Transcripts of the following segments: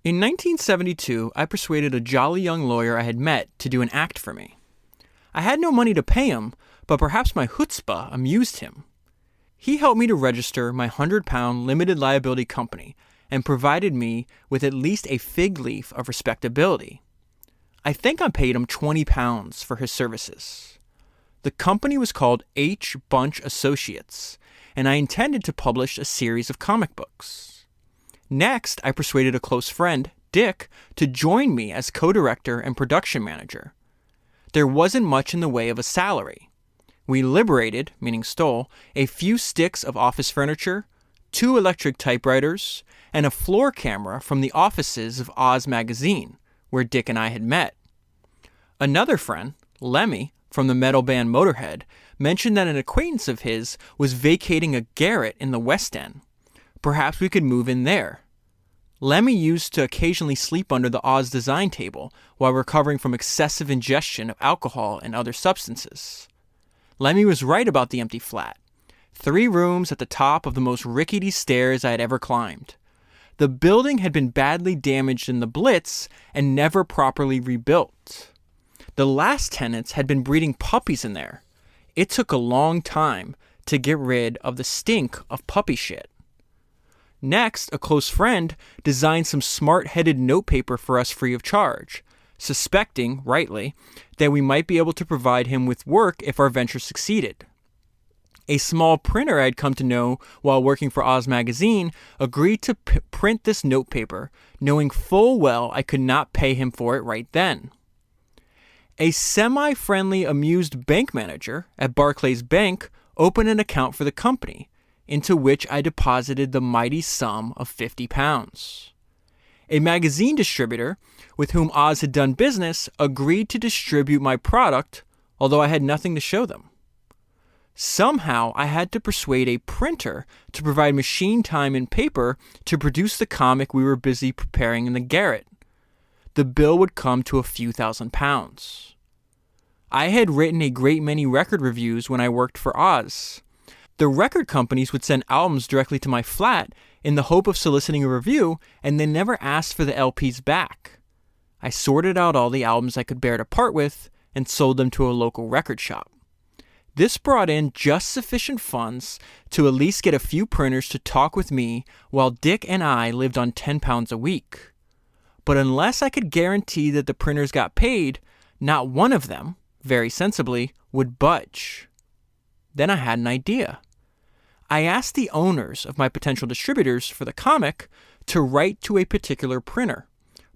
In 1972, I persuaded a jolly young lawyer I had met to do an act for me. I had no money to pay him, but perhaps my chutzpah amused him. He helped me to register my 100-pound limited liability company and provided me with at least a fig leaf of respectability. I think I paid him 20 pounds for his services. The company was called H. Bunch Associates, and I intended to publish a series of comic books. Next, I persuaded a close friend, Dick, to join me as co-director and production manager. There wasn't much in the way of a salary. We liberated, meaning stole, a few sticks of office furniture, 2 electric typewriters, and a floor camera from the offices of Oz magazine, where Dick and I had met. Another friend, Lemmy, from the metal band Motorhead, mentioned that an acquaintance of his was vacating a garret in the West End. Perhaps we could move in there. Lemmy used to occasionally sleep under the Oz design table while recovering from excessive ingestion of alcohol and other substances. Lemmy was right about the empty flat. 3 rooms at the top of the most rickety stairs I had ever climbed. The building had been badly damaged in the Blitz and never properly rebuilt. The last tenants had been breeding puppies in there. It took a long time to get rid of the stink of puppy shit. Next, a close friend designed some smart-headed notepaper for us free of charge, suspecting, rightly, that we might be able to provide him with work if our venture succeeded. A small printer I had come to know while working for Oz magazine agreed to print this notepaper, knowing full well I could not pay him for it right then. A semi-friendly, amused bank manager at Barclays Bank opened an account for the company, into which I deposited the mighty sum of 50 pounds. A magazine distributor, with whom Oz had done business, agreed to distribute my product, although I had nothing to show them. Somehow, I had to persuade a printer to provide machine time and paper to produce the comic we were busy preparing in the garret. The bill would come to a few £1,000s. I had written a great many record reviews when I worked for Oz. The record companies would send albums directly to my flat in the hope of soliciting a review, and they never asked for the LPs back. I sorted out all the albums I could bear to part with and sold them to a local record shop. This brought in just sufficient funds to at least get a few printers to talk with me while Dick and I lived on £10 a week. But unless I could guarantee that the printers got paid, not one of them, very sensibly, would budge. Then I had an idea. I asked the owners of my potential distributors for the comic to write to a particular printer,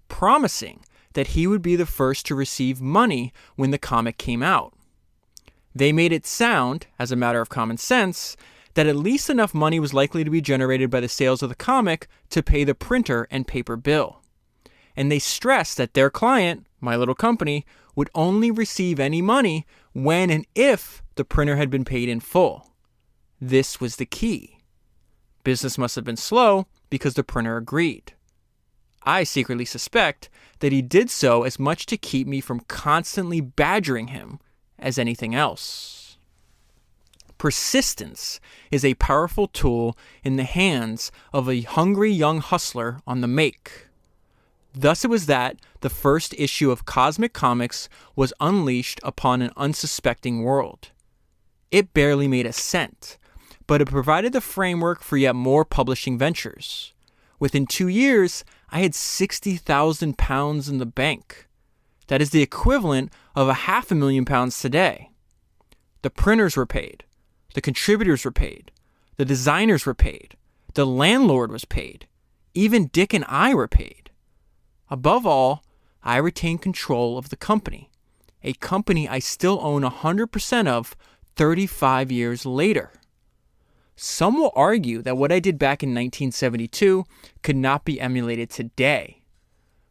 promising that he would be the first to receive money when the comic came out. They made it sound, as a matter of common sense, that at least enough money was likely to be generated by the sales of the comic to pay the printer and paper bill. And they stressed that their client, my little company, would only receive any money when and if the printer had been paid in full. This was the key. Business must have been slow because the printer agreed. I secretly suspect that he did so as much to keep me from constantly badgering him as anything else. Persistence is a powerful tool in the hands of a hungry young hustler on the make. Thus it was that the first issue of Cosmic Comics was unleashed upon an unsuspecting world. It barely made a cent, but it provided the framework for yet more publishing ventures. Within 2 years, I had £60,000 in the bank. That is the equivalent of £500,000 today. The printers were paid. The contributors were paid. The designers were paid. The landlord was paid. Even Dick and I were paid. Above all, I retained control of the company, a company I still own 100% of 35 years later. Some will argue that what I did back in 1972 could not be emulated today.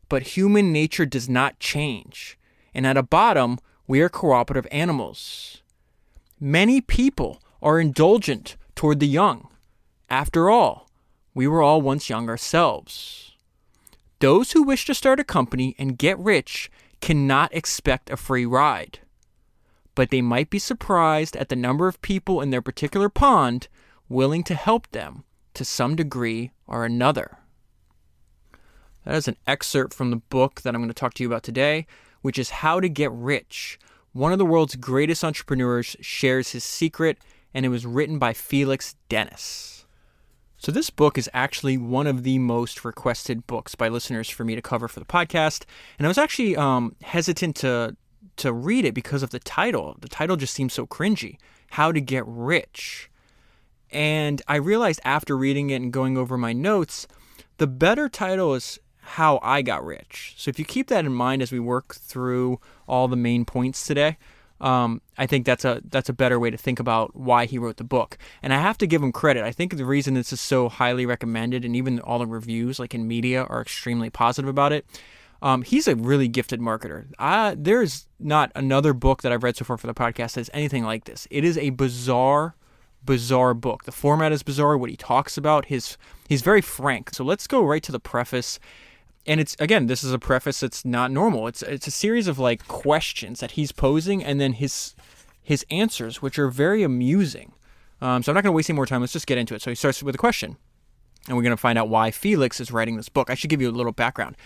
But human nature does not change, and at a bottom, we are cooperative animals. Many people are indulgent toward the young. After all, we were all once young ourselves. Those who wish to start a company and get rich cannot expect a free ride. But they might be surprised at the number of people in their particular pond willing to help them to some degree or another. That is an excerpt from the book that I'm going to talk to you about today, which is How to Get Rich. One of the world's greatest entrepreneurs shares his secret, and it was written by Felix Dennis. So this book is actually one of the most requested books by listeners for me to cover for the podcast. And I was actually hesitant to read it because of the title. The title just seems so cringy. How to Get Rich. And I realized after reading it and going over my notes, the better title is How I Got Rich. So if you keep that in mind as we work through all the main points today, I think that's a better way to think about why he wrote the book. And I have to give him credit. I think the reason this is so highly recommended, and even all the reviews like in media are extremely positive about it, he's a really gifted marketer. There's not another book that I've read so far for the podcast that's anything like this. It is a bizarre book. The format is bizarre. What he talks about, he's very frank. So let's go right to the preface. And this is a preface that's not normal. It's a series of like questions that he's posing, and then his answers, which are very amusing. So I'm not going to waste any more time. Let's just get into it. So he starts with a question, and we're going to find out why Felix is writing this book. I should give you a little background.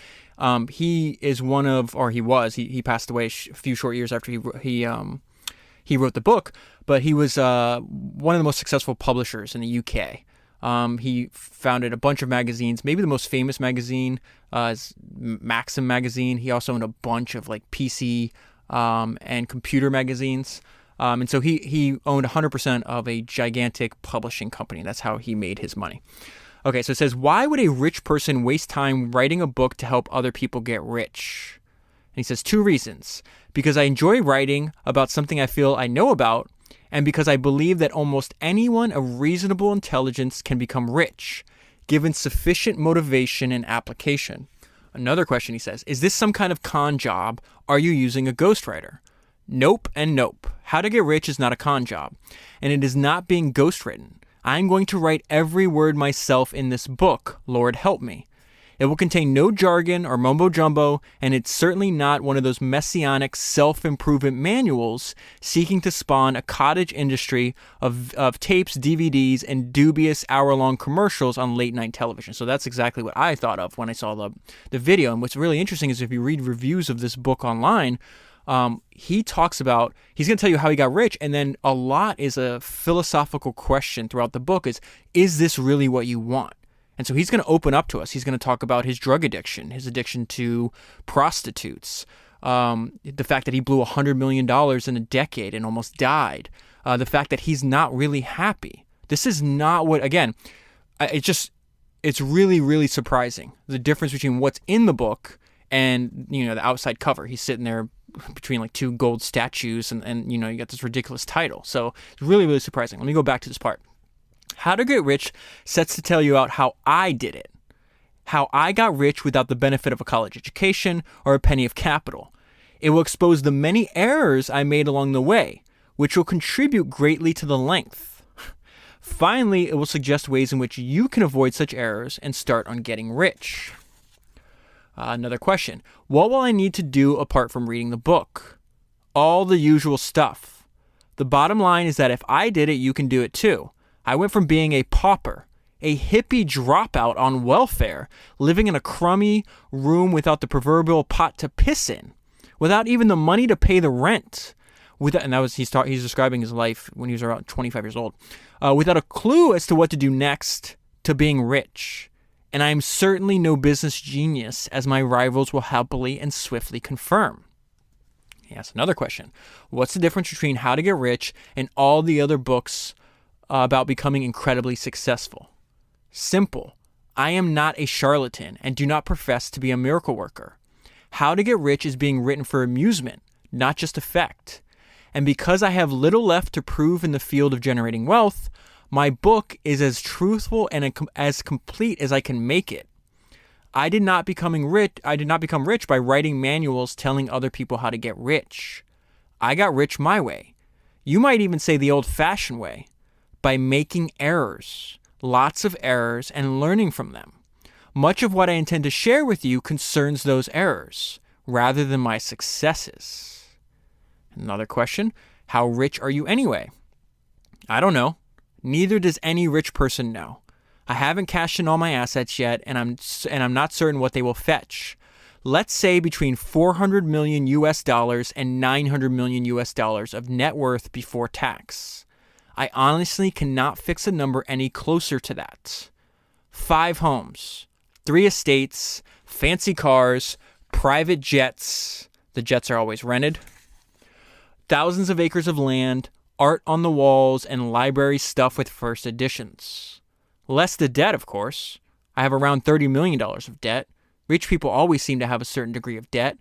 He is he passed away a few short years after he wrote the book, but he was one of the most successful publishers in the UK. He founded a bunch of magazines. Maybe the most famous magazine is Maxim magazine. He also owned a bunch of like PC and computer magazines. And so he owned 100% of a gigantic publishing company. That's how he made his money. Okay, so it says, why would a rich person waste time writing a book to help other people get rich? And he says 2 reasons. Because I enjoy writing about something I feel I know about, and because I believe that almost anyone of reasonable intelligence can become rich, given sufficient motivation and application. Another question, he says, is this some kind of con job? Are you using a ghostwriter? Nope and nope. How to Get Rich is not a con job, and it is not being ghostwritten. I'm going to write every word myself in this book, Lord help me. It will contain no jargon or mumbo-jumbo, and it's certainly not one of those messianic self-improvement manuals seeking to spawn a cottage industry of tapes, DVDs, and dubious hour-long commercials on late-night television. So that's exactly what I thought of when I saw the video. And what's really interesting is if you read reviews of this book online, he talks about, he's going to tell you how he got rich, and then a lot is a philosophical question throughout the book is this really what you want? And so he's going to open up to us. He's going to talk about his drug addiction, his addiction to prostitutes, the fact that he blew $100 million in a decade and almost died, the fact that he's not really happy. This is not what, again, it's really, really surprising, the difference between what's in the book and, the outside cover. He's sitting there between like 2 gold statues and you got this ridiculous title. So it's really, really surprising. Let me go back to this part. How to Get Rich sets to tell you out how I did it. How I got rich without the benefit of a college education or a penny of capital. It will expose the many errors I made along the way, which will contribute greatly to the length. Finally, it will suggest ways in which you can avoid such errors and start on getting rich. Another question. What will I need to do apart from reading the book? All the usual stuff. The bottom line is that if I did it, you can do it too. I went from being a pauper, a hippie dropout on welfare, living in a crummy room without the proverbial pot to piss in, without even the money to pay the rent. He's describing his life when he was around 25 years old, without a clue as to what to do next, to being rich. And I am certainly no business genius, as my rivals will happily and swiftly confirm. He asks another question. What's the difference between How to Get Rich and all the other books about becoming incredibly successful? Simple. I am not a charlatan and do not profess to be a miracle worker. How to Get Rich is being written for amusement, not just effect. And because I have little left to prove in the field of generating wealth, my book is as truthful and as complete as I can make it. I did not become rich by writing manuals telling other people how to get rich. I got rich my way. You might even say the old-fashioned way, by making errors, lots of errors, and learning from them. Much of what I intend to share with you concerns those errors, rather than my successes. Another question, how rich are you anyway? I don't know. Neither does any rich person know. I haven't cashed in all my assets yet, and I'm not certain what they will fetch. Let's say between $400 million US dollars and $900 million US dollars of net worth before tax. I honestly cannot fix a number any closer to that. 5 homes, 3 estates, fancy cars, private jets. The jets are always rented. Thousands of acres of land, art on the walls, and library stuff with first editions. Less the debt, of course. I have around $30 million of debt. Rich people always seem to have a certain degree of debt.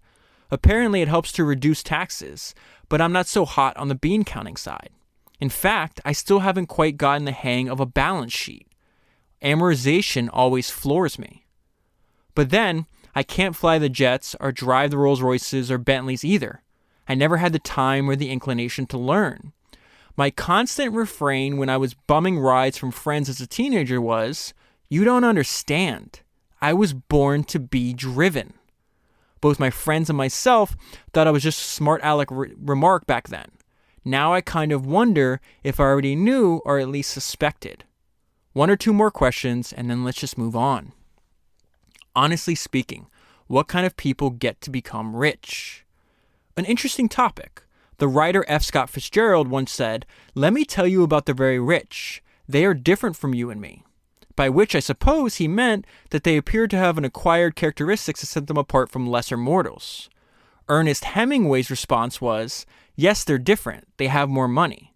Apparently, it helps to reduce taxes, but I'm not so hot on the bean counting side. In fact, I still haven't quite gotten the hang of a balance sheet. Amortization always floors me. But then, I can't fly the jets or drive the Rolls Royces or Bentleys either. I never had the time or the inclination to learn. My constant refrain when I was bumming rides from friends as a teenager was, "You don't understand. I was born to be driven." Both my friends and myself thought I was just a smart aleck remark back then. Now I kind of wonder if I already knew or at least suspected. 1 or 2 more questions and then let's just move on. Honestly speaking, what kind of people get to become rich? An interesting topic. The writer F. Scott Fitzgerald once said, "Let me tell you about the very rich. They are different from you and me." By which I suppose he meant that they appear to have an acquired characteristics that set them apart from lesser mortals. Ernest Hemingway's response was, "Yes, they're different. They have more money."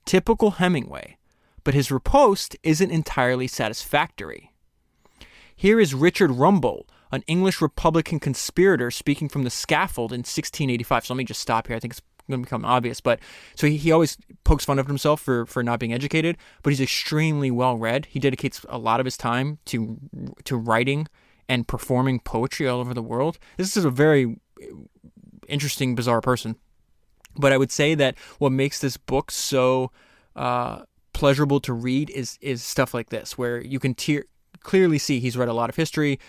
Typical Hemingway. But his riposte isn't entirely satisfactory. Here is Richard Rumbold, an English Republican conspirator speaking from the scaffold in 1685. So let me just stop here. I think it's going to become obvious. But so he always pokes fun of himself for not being educated, but he's extremely well read. He dedicates a lot of his time to writing and performing poetry all over the world. This is a very interesting, bizarre person. But I would say that what makes this book so pleasurable to read is stuff like this, where you can clearly see he's read a lot of history.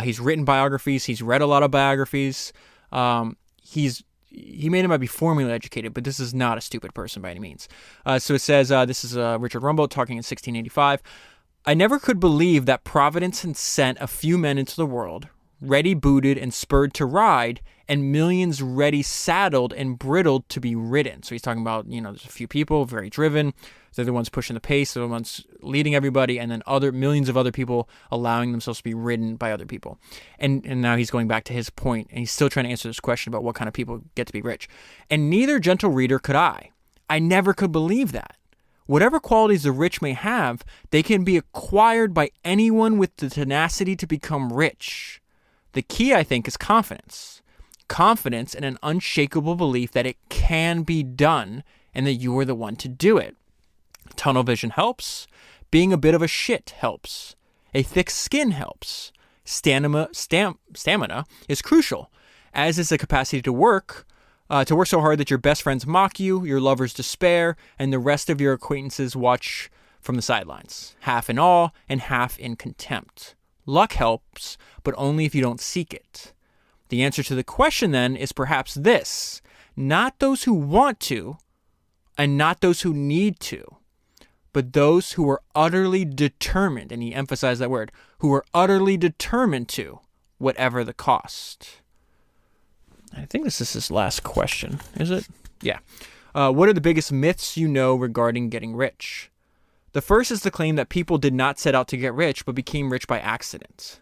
He's written biographies. He's read a lot of biographies. He may not be formally educated, but this is not a stupid person by any means. So it says, this is Richard Rumbold talking in 1685. "I never could believe that Providence had sent a few men into the world, ready booted and spurred to ride, and millions ready saddled and bridled to be ridden." So he's talking about, there's a few people very driven. They're the ones pushing the pace. They're the ones leading everybody. And then millions of other people allowing themselves to be ridden by other people. And now he's going back to his point, and he's still trying to answer this question about what kind of people get to be rich. "And neither, gentle reader, could I. I never could believe that. Whatever qualities the rich may have, they can be acquired by anyone with the tenacity to become rich. The key, I think, is confidence. Confidence in an unshakable belief that it can be done and that you are the one to do it. Tunnel vision helps. Being a bit of a shit helps. A thick skin helps. Stamina is crucial, as is the capacity to work so hard that your best friends mock you, your lovers despair, and the rest of your acquaintances watch from the sidelines, half in awe and half in contempt. Luck helps, but only if you don't seek it. The answer to the question, then, is perhaps this: not those who want to, and not those who need to, but those who are utterly determined," and he emphasized that word, "who are utterly determined to, whatever the cost." I think this is his last question, is it? Yeah. What are the biggest myths you know regarding getting rich? The first is the claim that people did not set out to get rich, but became rich by accident.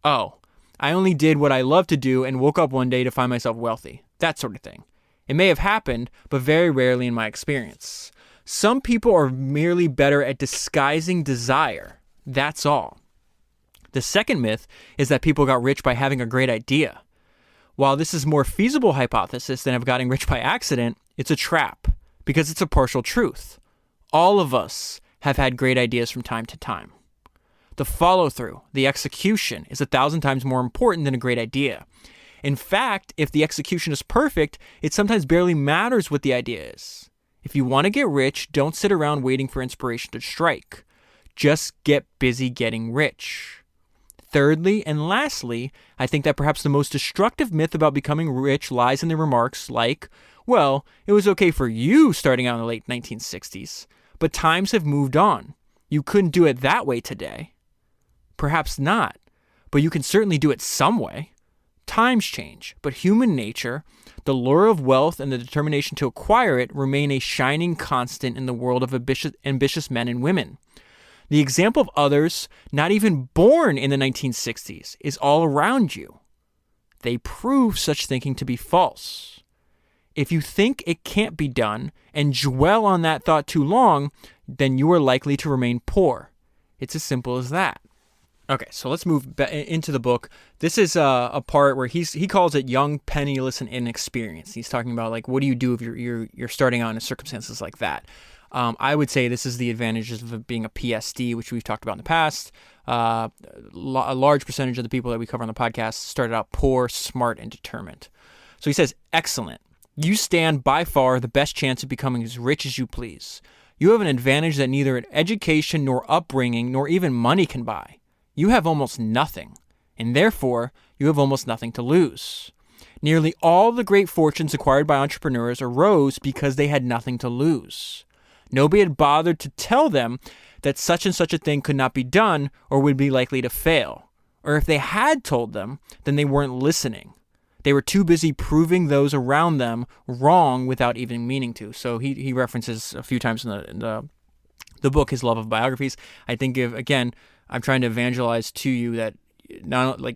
Oh, I only did what I love to do and woke up one day to find myself wealthy. That sort of thing. It may have happened, but very rarely in my experience. Some people are merely better at disguising desire. That's all. The second myth is that people got rich by having a great idea. While this is a more feasible hypothesis than of getting rich by accident, it's a trap, because it's a partial truth. All of us have had great ideas from time to time. The follow-through, the execution, is 1,000 times more important than a great idea. In fact, if the execution is perfect, it sometimes barely matters what the idea is. If you want to get rich, don't sit around waiting for inspiration to strike. Just get busy getting rich. Thirdly, and lastly, I think that perhaps the most destructive myth about becoming rich lies in the remarks like, well, it was okay for you starting out in the late 1960s, but times have moved on. You couldn't do it that way today. Perhaps not, but you can certainly do it some way. Times change, but human nature, the lure of wealth and the determination to acquire it remain a shining constant in the world of ambitious men and women. The example of others, not even born in the 1960s, is all around you. They prove such thinking to be false. If you think it can't be done and dwell on that thought too long, then you are likely to remain poor. It's as simple as that. Okay, so let's move into the book. This is a part where he calls it young, penniless, and inexperienced. He's talking about like, what do you do if you're starting out in circumstances like that? I would say this is the advantages of being a PSD, which we've talked about in the past. A large percentage of the people that we cover on the podcast started out poor, smart, and determined. So he says, excellent. You stand by far the best chance of becoming as rich as you please. You have an advantage that neither an education nor upbringing nor even money can buy. You have almost nothing, and therefore you have almost nothing to lose. Nearly all the great fortunes acquired by entrepreneurs arose because they had nothing to lose. Nobody had bothered to tell them that such and such a thing could not be done or would be likely to fail. Or if they had told them, then they weren't listening. They were too busy proving those around them wrong without even meaning to. So he references a few times in the book his love of biographies. I think, again, I'm trying to evangelize to you that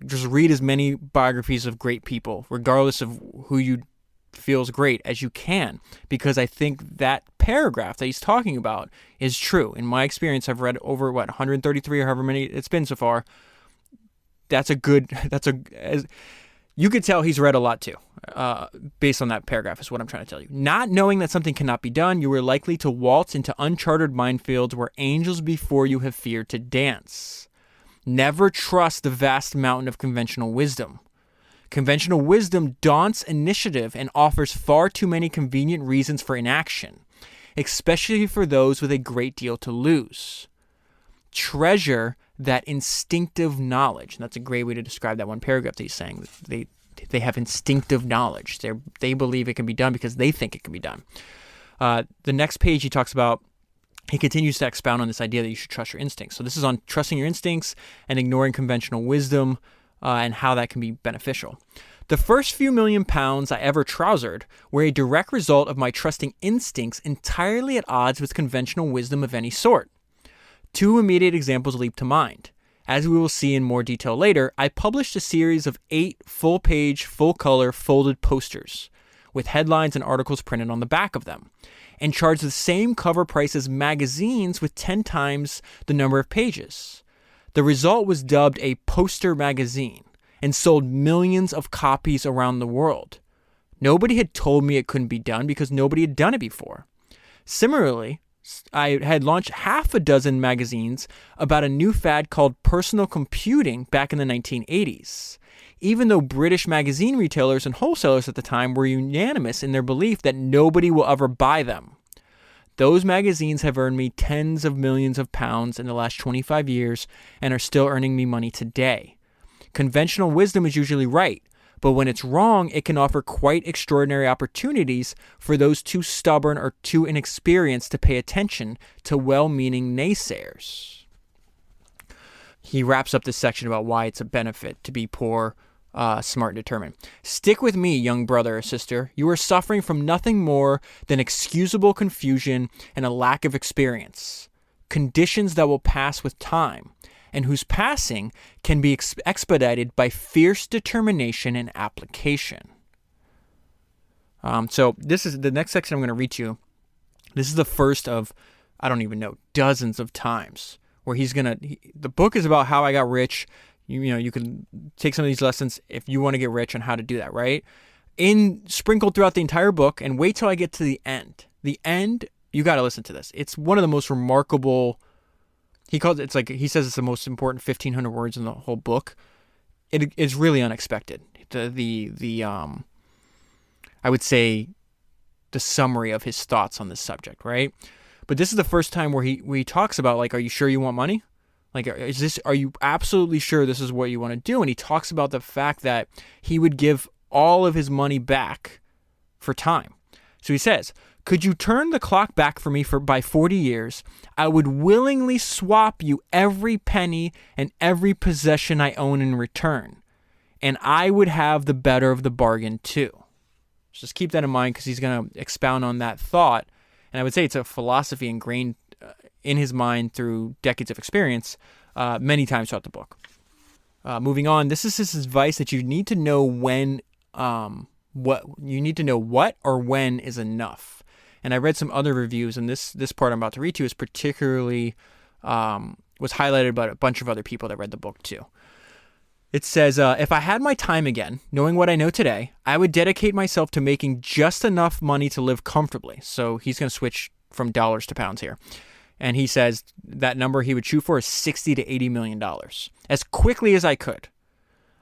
just read as many biographies of great people, regardless of who you feel is great, as you can, because I think that paragraph that he's talking about is true. In my experience, I've read over 133 or however many it's been so far. You could tell he's read a lot too, based on that paragraph is what I'm trying to tell you. Not knowing that something cannot be done, you are likely to waltz into uncharted minefields where angels before you have feared to dance. Never trust the vast mountain of conventional wisdom. Conventional wisdom daunts initiative and offers far too many convenient reasons for inaction, especially for those with a great deal to lose. Treasure that instinctive knowledge. And that's a great way to describe that one paragraph that he's saying. They have instinctive knowledge. They believe it can be done because they think it can be done. The next page he continues to expound on this idea that you should trust your instincts. So this is on trusting your instincts and ignoring conventional wisdom and how that can be beneficial. The first few £1,000,000 I ever trousered were a direct result of my trusting instincts entirely at odds with conventional wisdom of any sort. Two immediate examples leap to mind. As we will see in more detail later, I published a series of 8 full-page, full-color, folded posters with headlines and articles printed on the back of them, and charged the same cover price as magazines with 10 times the number of pages. The result was dubbed a poster magazine and sold millions of copies around the world. Nobody had told me it couldn't be done because nobody had done it before. Similarly, I had launched half a dozen magazines about a new fad called personal computing back in the 1980s, even though British magazine retailers and wholesalers at the time were unanimous in their belief that nobody will ever buy them. Those magazines have earned me tens of millions of pounds in the last 25 years and are still earning me money today. Conventional wisdom is usually right, but when it's wrong, it can offer quite extraordinary opportunities for those too stubborn or too inexperienced to pay attention to well-meaning naysayers. He wraps up this section about why it's a benefit to be poor, smart, and determined. Stick with me, young brother or sister. You are suffering from nothing more than excusable confusion and a lack of experience. Conditions that will pass with time, and whose passing can be expedited by fierce determination and application. So this is the next section I'm going to read to you. This is the first of, I don't even know, dozens of times where the book is about how I got rich. You can take some of these lessons if you want to get rich on how to do that, right? Sprinkled throughout the entire book, and wait till I get to the end. The end, you got to listen to this. It's one of the most remarkable. He says it's the most important 1,500 words in the whole book. It is really unexpected. I would say the summary of his thoughts on this subject, right? But this is the first time where he talks about, like, are you sure you want money? Like, are you absolutely sure this is what you want to do? And he talks about the fact that he would give all of his money back for time. So he says, Could you turn the clock back for me by 40 years, I would willingly swap you every penny and every possession I own in return. And I would have the better of the bargain too. Just keep that in mind because he's going to expound on that thought. And I would say it's a philosophy ingrained in his mind through decades of experience many times throughout the book. Moving on, this is his advice that you need to know when, what or when is enough. And I read some other reviews, and this part I'm about to read to you is particularly was highlighted by a bunch of other people that read the book too. It says, if I had my time again, knowing what I know today, I would dedicate myself to making just enough money to live comfortably. So he's going to switch from dollars to pounds here. And he says that number he would shoot for is $60 to $80 million as quickly as I could.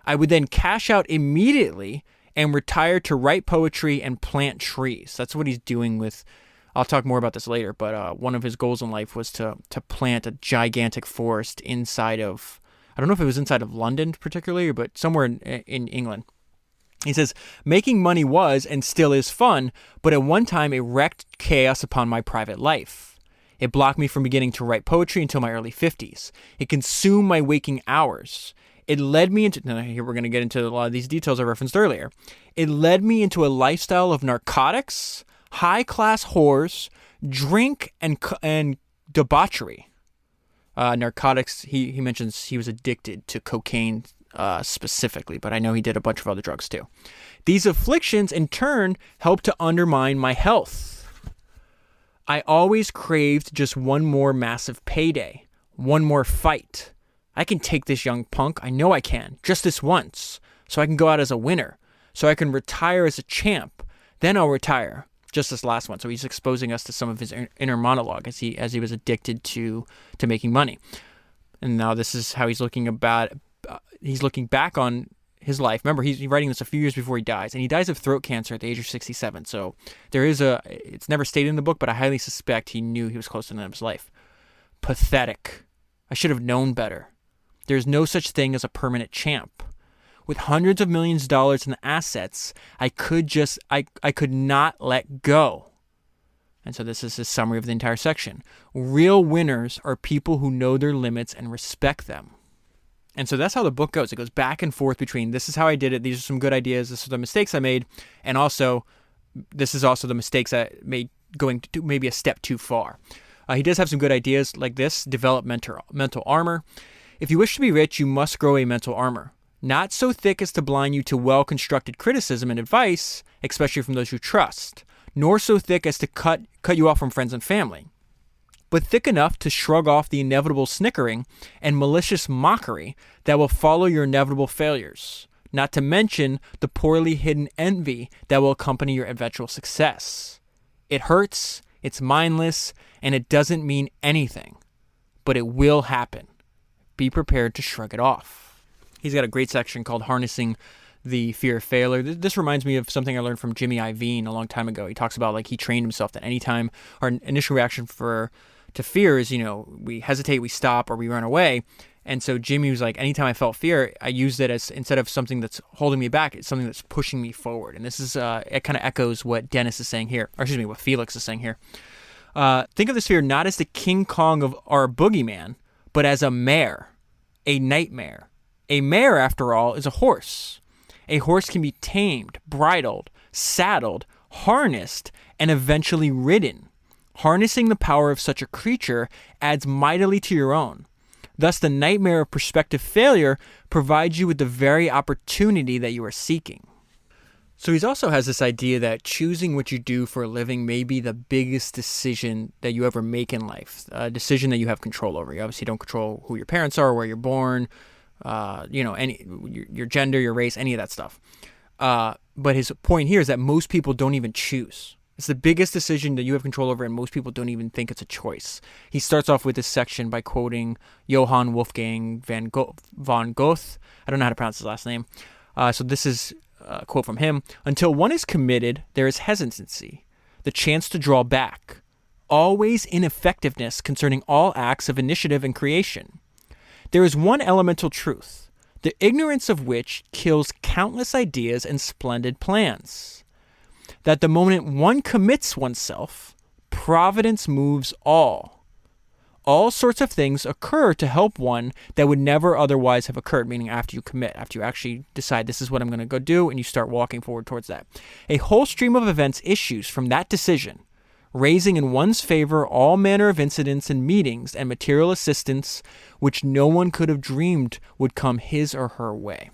I would then cash out immediately and retire to write poetry and plant trees. That's what he's doing with, I'll talk more about this later, but one of his goals in life was to plant a gigantic forest inside of, I don't know if it was inside of London particularly, but somewhere in England. He says, making money was and still is fun, but at one time it wreaked chaos upon my private life. It blocked me from beginning to write poetry until my early 50s. It consumed my waking hours. It led me into, now here we're going to get into a lot of these details I referenced earlier. It led me into a lifestyle of narcotics, high-class whores, drink, and debauchery. Narcotics, he mentions he was addicted to cocaine specifically, but I know he did a bunch of other drugs too. These afflictions, in turn, helped to undermine my health. I always craved just one more massive payday, one more fight. I can take this young punk, I know I can, just this once, so I can go out as a winner, so I can retire as a champ, then I'll retire, just this last one. So he's exposing us to some of his inner monologue as he was addicted to making money. And now this is how he's looking back on his life. Remember, he's writing this a few years before he dies, and he dies of throat cancer at the age of 67. So it's never stated in the book, but I highly suspect he knew he was close to the end of his life. Pathetic. I should have known better. There's no such thing as a permanent champ. With hundreds of millions of dollars in assets, I could not let go. And so this is a summary of the entire section. Real winners are people who know their limits and respect them. And so that's how the book goes. It goes back and forth between this is how I did it, these are some good ideas, this are the mistakes I made, and also this is also the mistakes I made going to maybe a step too far. He does have some good ideas like this: develop mental armor. If you wish to be rich, you must grow a mental armor. Not so thick as to blind you to well-constructed criticism and advice, especially from those you trust, nor so thick as to cut you off from friends and family, but thick enough to shrug off the inevitable snickering and malicious mockery that will follow your inevitable failures, not to mention the poorly hidden envy that will accompany your eventual success. It hurts, it's mindless, and it doesn't mean anything, but it will happen. Be prepared to shrug it off. He's got a great section called Harnessing the Fear of Failure. This reminds me of something I learned from Jimmy Iovine a long time ago. He talks about he trained himself that anytime our initial reaction to fear is, we hesitate, we stop, or we run away. And so Jimmy was like, anytime I felt fear, I used it as, instead of something that's holding me back, it's something that's pushing me forward. And this is, it kind of echoes what Dennis is saying here, or what Felix is saying here. Think of this fear not as the King Kong of our boogeyman, but as a mare, a nightmare. A mare, after all, is a horse. A horse can be tamed, bridled, saddled, harnessed, and eventually ridden. Harnessing the power of such a creature adds mightily to your own. Thus, the nightmare of prospective failure provides you with the very opportunity that you are seeking. So he also has this idea that choosing what you do for a living may be the biggest decision that you ever make in life, a decision that you have control over. You obviously don't control who your parents are, where you're born, your gender, your race, any of that stuff. But his point here is that most people don't even choose. It's the biggest decision that you have control over, and most people don't even think it's a choice. He starts off with this section by quoting Johann Wolfgang von Goethe. I don't know how to pronounce his last name. So this is a quote from him. Until one is committed, there is hesitancy, the chance to draw back, always ineffectiveness concerning all acts of initiative and creation. There is one elemental truth, the ignorance of which kills countless ideas and splendid plans. that the moment one commits oneself, providence moves all. All sorts of things occur to help one that would never otherwise have occurred, meaning after you commit, after you actually decide this is what I'm going to go do, and you start walking forward towards that. A whole stream of events issues from that decision, raising in one's favor all manner of incidents and meetings and material assistance which no one could have dreamed would come his or her way.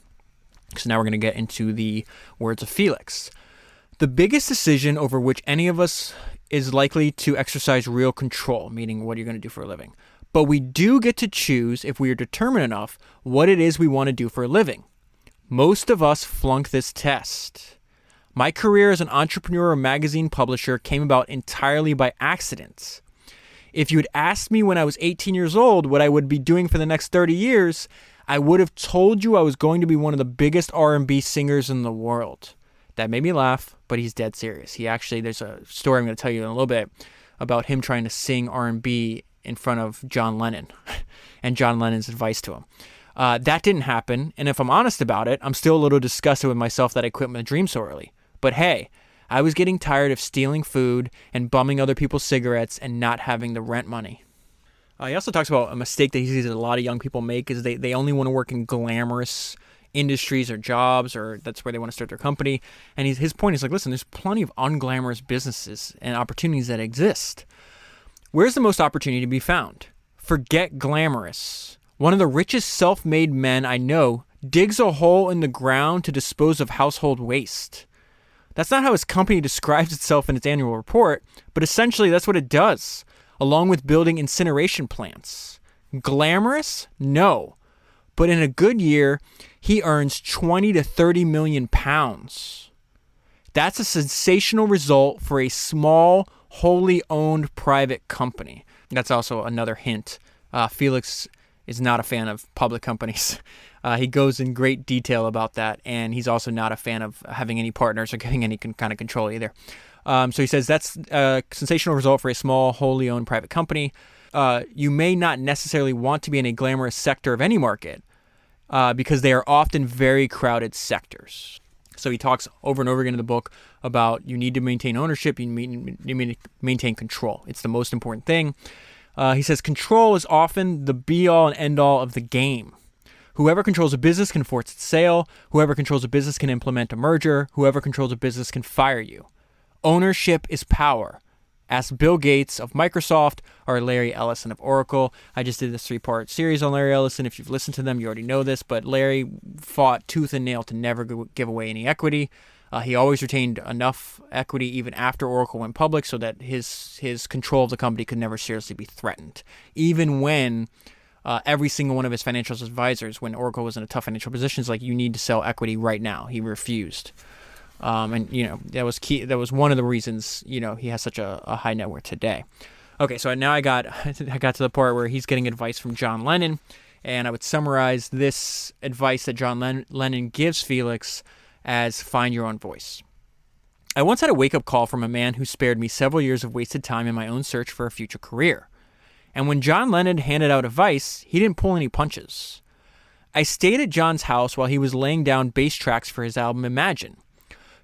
So now we're going to get into the words of Felix. The biggest decision over which any of us is likely to exercise real control, meaning what you're going to do for a living. But we do get to choose, if we are determined enough, what it is we want to do for a living. Most of us flunk this test. My career as an entrepreneur or magazine publisher came about entirely by accident. If you had asked me when I was 18 years old what I would be doing for the next 30 years, I would have told you I was going to be one of the biggest R&B singers in the world. That made me laugh, but he's dead serious. There's a story I'm going to tell you in a little bit about him trying to sing R&B in front of John Lennon and John Lennon's advice to him. That didn't happen, and if I'm honest about it, I'm still a little disgusted with myself that I quit my dream so early. But hey, I was getting tired of stealing food and bumming other people's cigarettes and not having the rent money. He also talks about a mistake that he sees that a lot of young people make is they only want to work in glamorous industries or jobs, or that's where they want to start their company. And his point is like, listen, there's plenty of unglamorous businesses and opportunities that exist. Where's the most opportunity to be found? Forget glamorous. One of the richest self-made men I know digs a hole in the ground to dispose of household waste. That's not how his company describes itself in its annual report, but essentially that's what it does, along with building incineration plants. Glamorous? No. But in a good year, he earns 20 to 30 million pounds. That's a sensational result for a small, wholly owned private company. That's also another hint. Felix is not a fan of public companies. He goes in great detail about that, and he's also not a fan of having any partners or getting any kind of control either. So he says that's a sensational result for a small, wholly owned private company. You may not necessarily want to be in a glamorous sector of any market, because they are often very crowded sectors. So he talks over and over again in the book about you need to maintain ownership, you need to maintain control. It's the most important thing. He says control is often the be-all and end-all of the game. Whoever controls a business can force its sale. Whoever controls a business can implement a merger. Whoever controls a business can fire you. Ownership is power. Ask Bill Gates of Microsoft or Larry Ellison of Oracle. I just did this 3-part series on Larry Ellison. If you've listened to them, you already know this, but Larry fought tooth and nail to never give away any equity. He always retained enough equity even after Oracle went public so that his control of the company could never seriously be threatened. Even when every single one of his financial advisors, when Oracle was in a tough financial position, is like, you need to sell equity right now. He refused. And that was key. That was one of the reasons, he has such a high net worth today. Okay, so now I got to the part where he's getting advice from John Lennon, and I would summarize this advice that John Lennon gives Felix as find your own voice. I once had a wake-up call from a man who spared me several years of wasted time in my own search for a future career. And when John Lennon handed out advice, he didn't pull any punches. I stayed at John's house while he was laying down bass tracks for his album Imagine.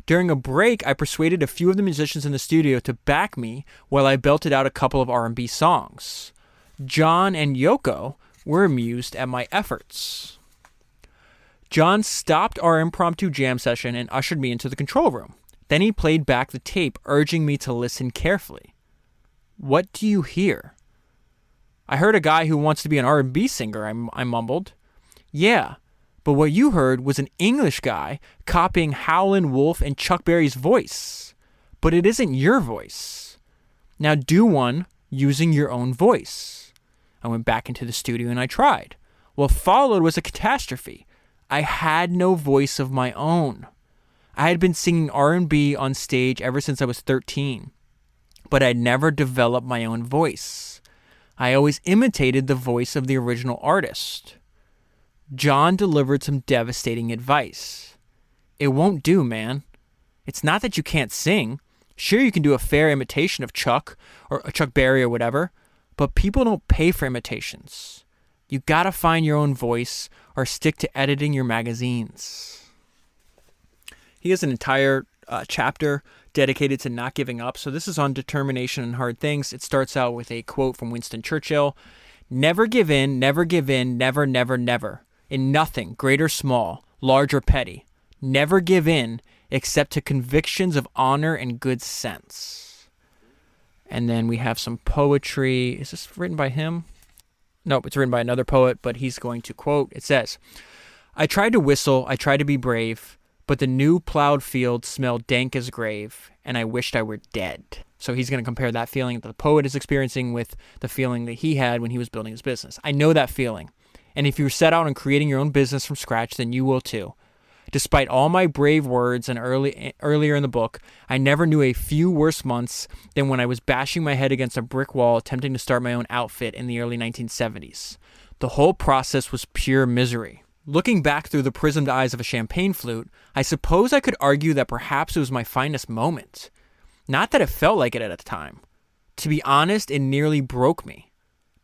During a break, I persuaded a few of the musicians in the studio to back me while I belted out a couple of R&B songs. John and Yoko were amused at my efforts. John stopped our impromptu jam session and ushered me into the control room. Then he played back the tape, urging me to listen carefully. What do you hear? I heard a guy who wants to be an R&B singer, I mumbled. Yeah. But what you heard was an English guy copying Howlin' Wolf and Chuck Berry's voice. But it isn't your voice. Now do one using your own voice. I went back into the studio and I tried. What followed was a catastrophe. I had no voice of my own. I had been singing R&B on stage ever since I was 13. But I'd never developed my own voice. I always imitated the voice of the original artist. John delivered some devastating advice. It won't do, man. It's not that you can't sing. Sure, you can do a fair imitation of Chuck or Chuck Berry or whatever, but people don't pay for imitations. You gotta find your own voice or stick to editing your magazines. He has an entire chapter dedicated to not giving up. So this is on determination and hard things. It starts out with a quote from Winston Churchill: "Never give in, never give in, never, never, never. In nothing, great or small, large or petty. Never give in except to convictions of honor and good sense." And then we have some poetry. Is this written by him? Nope, it's written by another poet, but he's going to quote. It says, "I tried to whistle, I tried to be brave, but the new plowed field smelled dank as grave, and I wished I were dead." So he's going to compare that feeling that the poet is experiencing with the feeling that he had when he was building his business. I know that feeling. And if you set out on creating your own business from scratch, then you will too. Despite all my brave words and earlier in the book, I never knew a few worse months than when I was bashing my head against a brick wall attempting to start my own outfit in the early 1970s. The whole process was pure misery. Looking back through the prismed eyes of a champagne flute, I suppose I could argue that perhaps it was my finest moment. Not that it felt like it at the time. To be honest, it nearly broke me.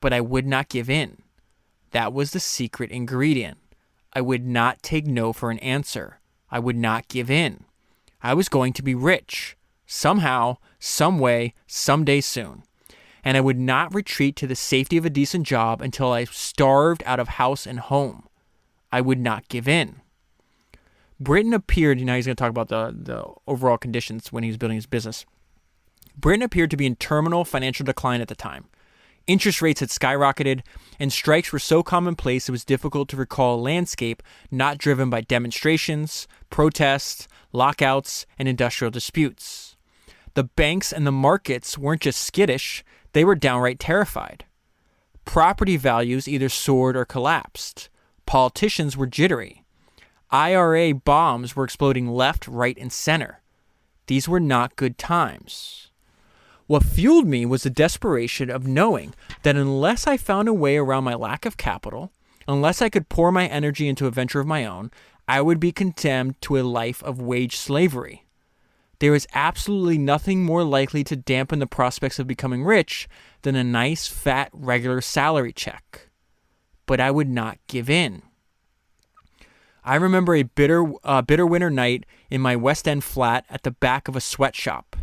But I would not give in. That was the secret ingredient. I would not take no for an answer. I would not give in. I was going to be rich. Somehow, some way, someday soon. And I would not retreat to the safety of a decent job until I starved out of house and home. I would not give in. Britain appeared, now he's going to talk about the overall conditions when he was building his business. Britain appeared to be in terminal financial decline at the time. Interest rates had skyrocketed, and strikes were so commonplace it was difficult to recall a landscape not driven by demonstrations, protests, lockouts, and industrial disputes. The banks and the markets weren't just skittish, they were downright terrified. Property values either soared or collapsed. Politicians were jittery. IRA bombs were exploding left, right, and center. These were not good times. What fueled me was the desperation of knowing that unless I found a way around my lack of capital, unless I could pour my energy into a venture of my own, I would be condemned to a life of wage slavery. There is absolutely nothing more likely to dampen the prospects of becoming rich than a nice, fat, regular salary check. But I would not give in. I remember a bitter winter night in my West End flat at the back of a sweatshop.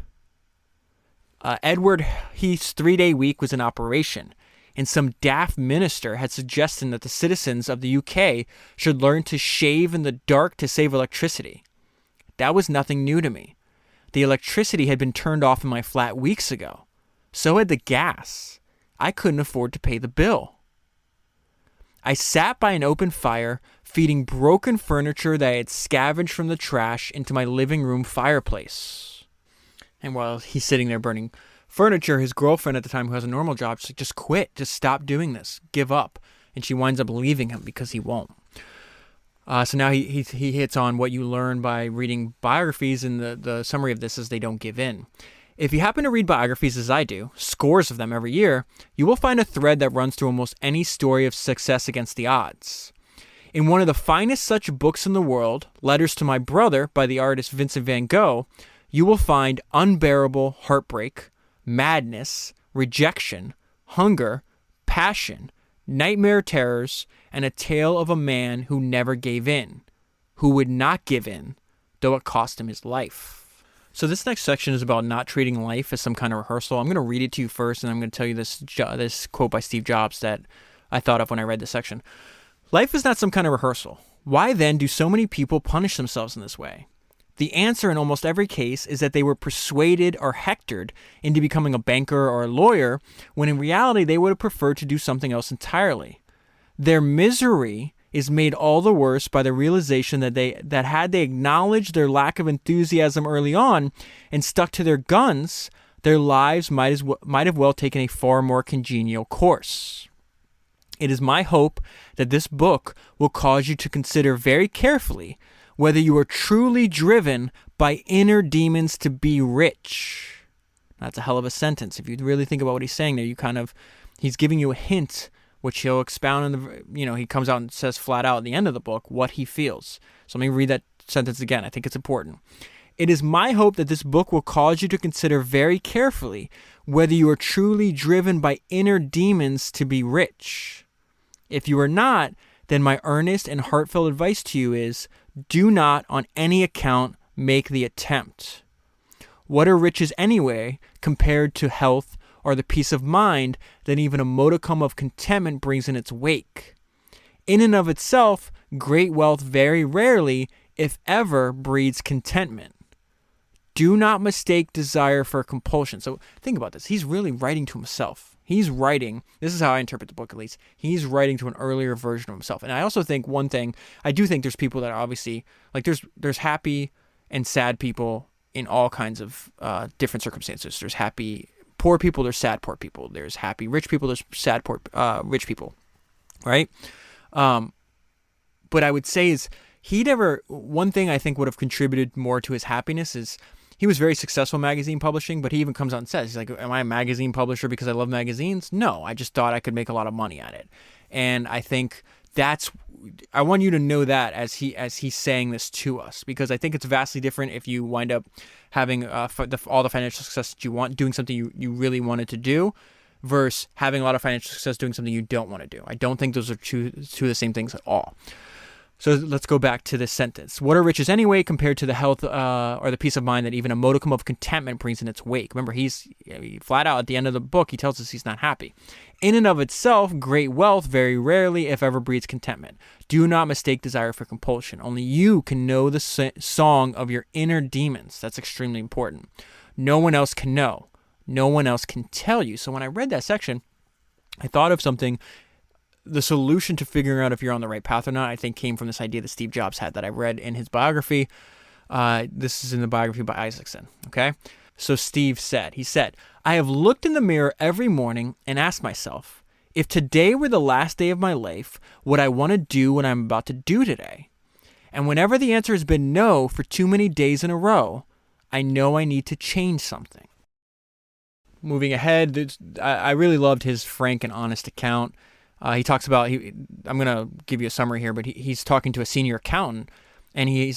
Edward Heath's 3-day week was in operation, and some daft minister had suggested that the citizens of the UK should learn to shave in the dark to save electricity. That was nothing new to me. The electricity had been turned off in my flat weeks ago. So had the gas. I couldn't afford to pay the bill. I sat by an open fire, feeding broken furniture that I had scavenged from the trash into my living room fireplace. And while he's sitting there burning furniture, his girlfriend at the time, who has a normal job, she's like, just quit. Just stop doing this. Give up. And she winds up leaving him because he won't. So now he hits on what you learn by reading biographies, and the summary of this is they don't give in. If you happen to read biographies as I do, scores of them every year, you will find a thread that runs through almost any story of success against the odds. In one of the finest such books in the world, Letters to My Brother by the artist Vincent van Gogh, you will find unbearable heartbreak, madness, rejection, hunger, passion, nightmare terrors, and a tale of a man who never gave in, who would not give in, though it cost him his life. So this next section is about not treating life as some kind of rehearsal. I'm going to read it to you first, and I'm going to tell you this quote by Steve Jobs that I thought of when I read this section. Life is not some kind of rehearsal. Why then do so many people punish themselves in this way? The answer in almost every case is that they were persuaded or hectored into becoming a banker or a lawyer, when in reality they would have preferred to do something else entirely. Their misery is made all the worse by the realization that had they acknowledged their lack of enthusiasm early on and stuck to their guns, their lives might have well taken a far more congenial course. It is my hope that this book will cause you to consider very carefully whether you are truly driven by inner demons to be rich. That's a hell of a sentence. If you really think about what he's saying there, he's giving you a hint, which he'll expound in he comes out and says flat out at the end of the book what he feels. So let me read that sentence again. I think it's important. It is my hope that this book will cause you to consider very carefully whether you are truly driven by inner demons to be rich. If you are not, then my earnest and heartfelt advice to you is, do not on any account make the attempt. What are riches anyway compared to health or the peace of mind that even a modicum of contentment brings in its wake? In and of itself, great wealth very rarely, if ever, breeds contentment. Do not mistake desire for compulsion. So think about this. He's really writing to himself. He's writing, this is how I interpret the book at least, he's writing to an earlier version of himself. And I also think one thing, I do think there's people that are obviously, like there's happy and sad people in all kinds of different circumstances. There's happy poor people, there's sad poor people. There's happy rich people, there's sad poor rich people, right? But I would say is one thing I think would have contributed more to his happiness is he was very successful in magazine publishing, but he even comes out and says, he's like, am I a magazine publisher because I love magazines? No, I just thought I could make a lot of money at it. And I think I want you to know that as he's saying this to us, because I think it's vastly different if you wind up having all the financial success that you want, doing something you really wanted to do, versus having a lot of financial success doing something you don't want to do. I don't think those are two of the same things at all. So let's go back to this sentence. What are riches anyway compared to the health or the peace of mind that even a modicum of contentment brings in its wake? Remember, he's flat out at the end of the book, he tells us he's not happy. In and of itself, great wealth very rarely, if ever, breeds contentment. Do not mistake desire for compulsion. Only you can know the song of your inner demons. That's extremely important. No one else can know. No one else can tell you. So when I read that section, I thought of something. The solution to figuring out if you're on the right path or not, I think, came from this idea that Steve Jobs had that I read in his biography. This is in the biography by Isaacson, okay? So Steve said, I have looked in the mirror every morning and asked myself, if today were the last day of my life, would I want to do what I'm about to do today? And whenever the answer has been no for too many days in a row, I know I need to change something. Moving ahead, I really loved his frank and honest account. He talks about, I'm going to give you a summary here, but he's talking to a senior accountant, and he's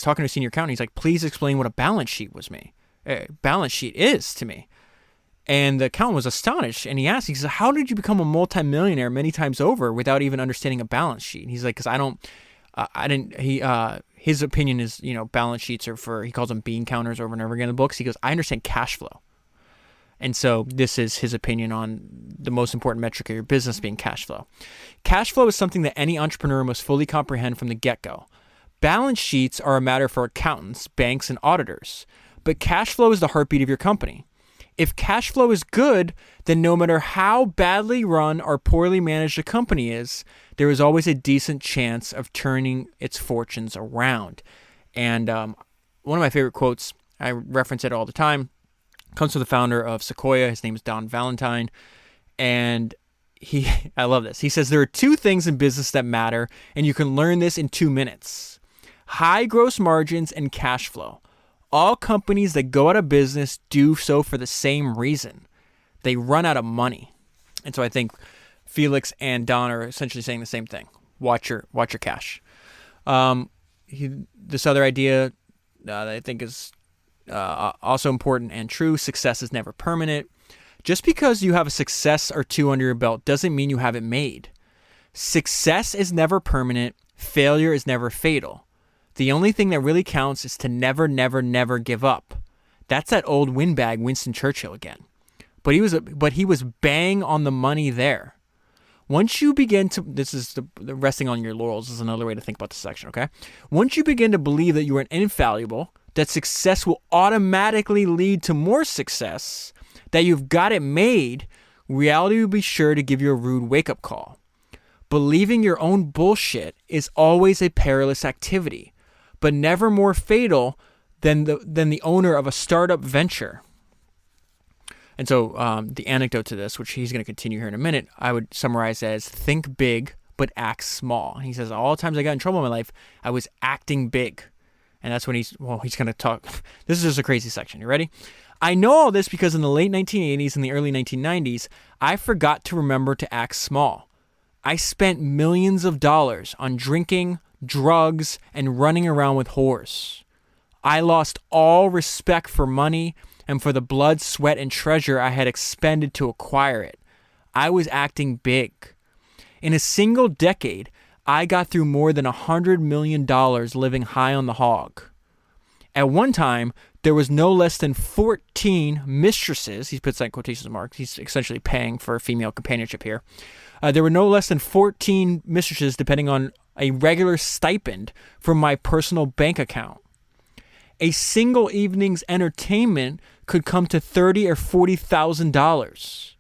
talking to a senior accountant. He's like, please explain what a balance sheet is to me. And the accountant was astonished, and he asked, he said, how did you become a multimillionaire many times over without even understanding a balance sheet? And he's like, because his opinion is, balance sheets are for, he calls them bean counters over and over again in the books. He goes, I understand cash flow. And so this is his opinion on the most important metric of your business being cash flow. Cash flow is something that any entrepreneur must fully comprehend from the get-go. Balance sheets are a matter for accountants, banks, and auditors. But cash flow is the heartbeat of your company. If cash flow is good, then no matter how badly run or poorly managed a company is, there is always a decent chance of turning its fortunes around. And one of my favorite quotes, I reference it all the time, comes from the founder of Sequoia. His name is Don Valentine. And I love this. He says, there are two things in business that matter, and you can learn this in 2 minutes. High gross margins and cash flow. All companies that go out of business do so for the same reason. They run out of money. And so I think Felix and Don are essentially saying the same thing. Watch your cash. This other idea that I think is also important and true. Success is never permanent. Just because you have a success or two under your belt doesn't mean you have it made. Success is never permanent. Failure is never fatal. The only thing that really counts is to never, never, never give up. That's that old windbag Winston Churchill again. But he was bang on the money there. Once you begin to, this is the resting on your laurels is another way to think about this section, okay? Once you begin to believe that you are infallible, that success will automatically lead to more success, that you've got it made, reality will be sure to give you a rude wake-up call. Believing your own bullshit is always a perilous activity, but never more fatal than the owner of a startup venture. And so the anecdote to this, which he's going to continue here in a minute, I would summarize as think big, but act small. He says, all the times I got in trouble in my life, I was acting big. And that's when he's going to talk. This is just a crazy section. You ready? I know all this because in the late 1980s and the early 1990s, I forgot to remember to act small. I spent millions of dollars on drinking, drugs, and running around with whores. I lost all respect for money and for the blood, sweat, and treasure I had expended to acquire it. I was acting big. In a single decade, I got through more than $100 million living high on the hog. At one time, there was no less than 14 mistresses. He puts that in quotation marks. He's essentially paying for female companionship here. There were no less than 14 mistresses, depending on a regular stipend from my personal bank account. A single evening's entertainment could come to $30,000 or $40,000.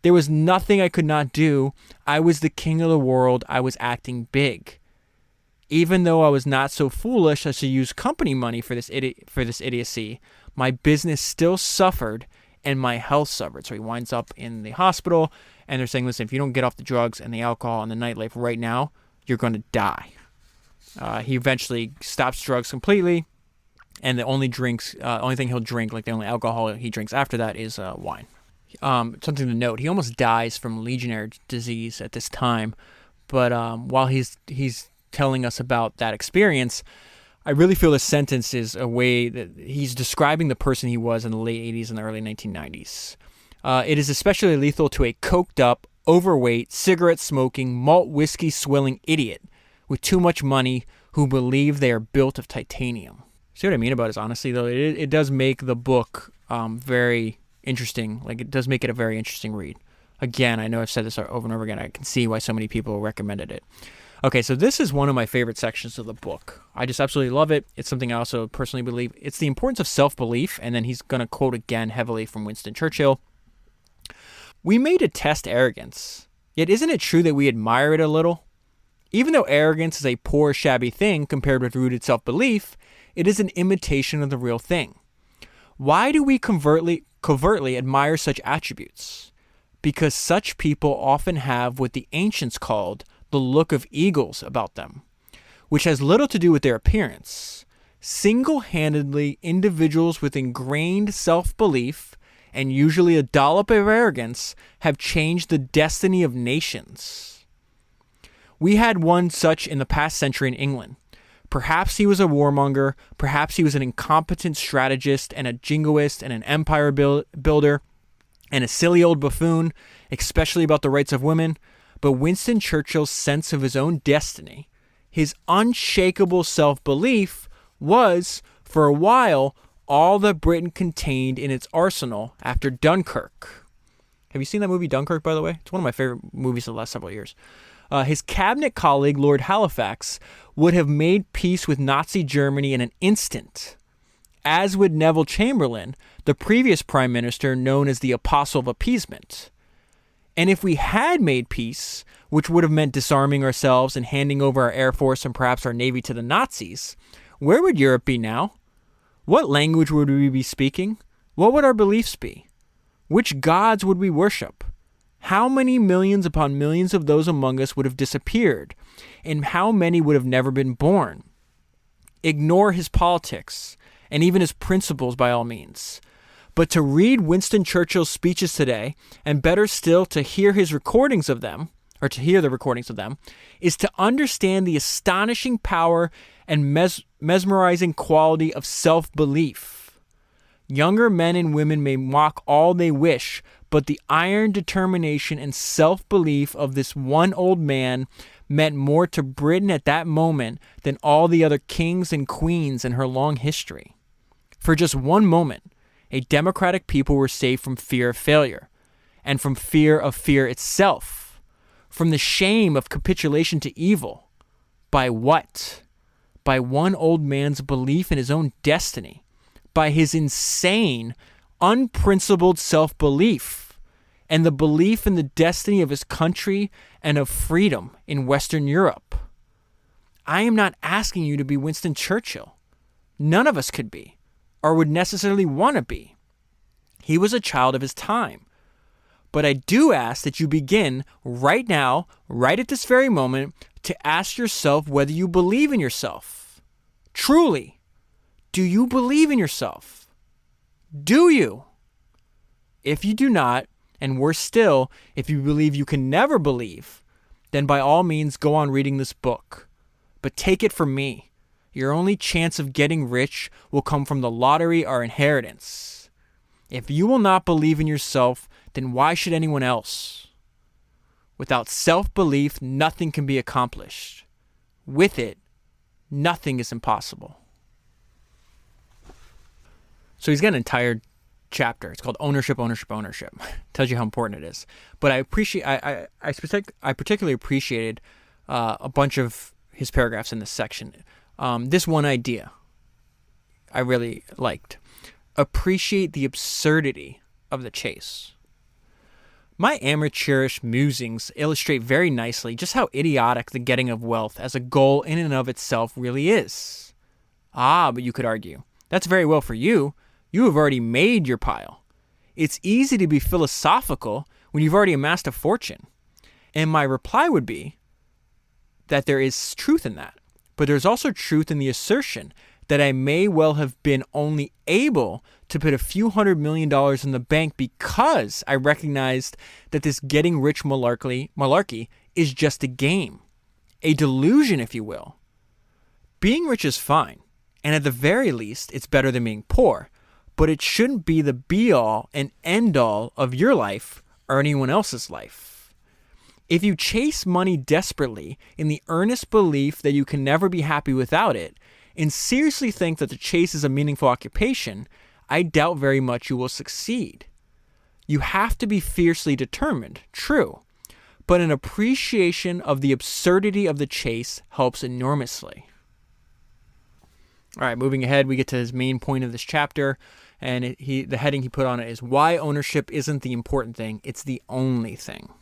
There was nothing I could not do. I was the king of the world. I was acting big. Even though I was not so foolish as to use company money for this idiocy, my business still suffered and my health suffered. So he winds up in the hospital, and they're saying, listen, if you don't get off the drugs and the alcohol and the nightlife right now, you're going to die. He eventually stops drugs completely, and the only thing he'll drink, like the only alcohol he drinks after that, is wine. Something to note, he almost dies from Legionnaires' disease at this time, but while he's telling us about that experience, I really feel this sentence is a way that he's describing the person he was in the late 80s and the early 1990s. It is especially lethal to a coked up, overweight, cigarette-smoking, malt whiskey swilling idiot with too much money who believe they are built of titanium. See what I mean about his honesty, though? It does make the book very interesting. Like, it does make it a very interesting read. Again, I know I've said this over and over again. I can see why so many people recommended it. Okay, so this is one of my favorite sections of the book. I just absolutely love it. It's something I also personally believe. It's the importance of self-belief, and then he's going to quote again heavily from Winston Churchill. We may detest arrogance, yet isn't it true that we admire it a little? Even though arrogance is a poor, shabby thing compared with rooted self-belief, it is an imitation of the real thing. Why do we covertly admire such attributes? Because such people often have what the ancients called the look of eagles about them, which has little to do with their appearance. Single-handedly, individuals with ingrained self-belief and usually a dollop of arrogance have changed the destiny of nations. We had one such in the past century in England. Perhaps he was a warmonger, perhaps he was an incompetent strategist and a jingoist and an empire builder and a silly old buffoon, especially about the rights of women. But Winston Churchill's sense of his own destiny, his unshakable self-belief, was, for a while, all that Britain contained in its arsenal after Dunkirk. Have you seen that movie Dunkirk, by the way? It's one of my favorite movies of the last several years. His cabinet colleague, Lord Halifax, would have made peace with Nazi Germany in an instant, as would Neville Chamberlain, the previous prime minister known as the Apostle of Appeasement. And if we had made peace, which would have meant disarming ourselves and handing over our air force and perhaps our navy to the Nazis, where would Europe be now? What language would we be speaking? What would our beliefs be? Which gods would we worship? How many millions upon millions of those among us would have disappeared? And how many would have never been born? Ignore his politics and even his principles by all means. But to read Winston Churchill's speeches today, and better still to hear his recordings of them, or to hear the recordings of them, is to understand the astonishing power and mesmerizing quality of self-belief. Younger men and women may mock all they wish, but the iron determination and self-belief of this one old man meant more to Britain at that moment than all the other kings and queens in her long history. For just one moment, a democratic people were saved from fear of failure, and from fear of fear itself, from the shame of capitulation to evil. By what? By one old man's belief in his own destiny, by his insane, unprincipled self-belief, and the belief in the destiny of his country and of freedom in Western Europe. I am not asking you to be Winston Churchill. None of us could be, or would necessarily want to be. He was a child of his time. But I do ask that you begin right now, right at this very moment, to ask yourself whether you believe in yourself. Truly, do you believe in yourself? Do you? If you do not, and worse still, if you believe you can never believe, then by all means go on reading this book. But take it from me. Your only chance of getting rich will come from the lottery or inheritance. If you will not believe in yourself, then why should anyone else? Without self-belief, nothing can be accomplished. With it, nothing is impossible. So he's got an entire chapter. It's called Ownership, Ownership, Ownership. Tells you how important it is. But I particularly appreciated a bunch of his paragraphs in this section. This one idea I really liked. Appreciate the absurdity of the chase. My amateurish musings illustrate very nicely just how idiotic the getting of wealth as a goal in and of itself really is. But you could argue, that's very well for you. You have already made your pile. It's easy to be philosophical when you've already amassed a fortune. And my reply would be that there is truth in that. But there's also truth in the assertion that I may well have been only able to put a few $100 million in the bank because I recognized that this getting rich malarkey is just a game, a delusion, if you will. Being rich is fine, and at the very least, it's better than being poor, but it shouldn't be the be-all and end-all of your life or anyone else's life. If you chase money desperately in the earnest belief that you can never be happy without it, and seriously think that the chase is a meaningful occupation, I doubt very much you will succeed. You have to be fiercely determined, true, but an appreciation of the absurdity of the chase helps enormously. All right, moving ahead, we get to his main point of this chapter, and the heading he put on it is why ownership isn't the important thing, it's the only thing.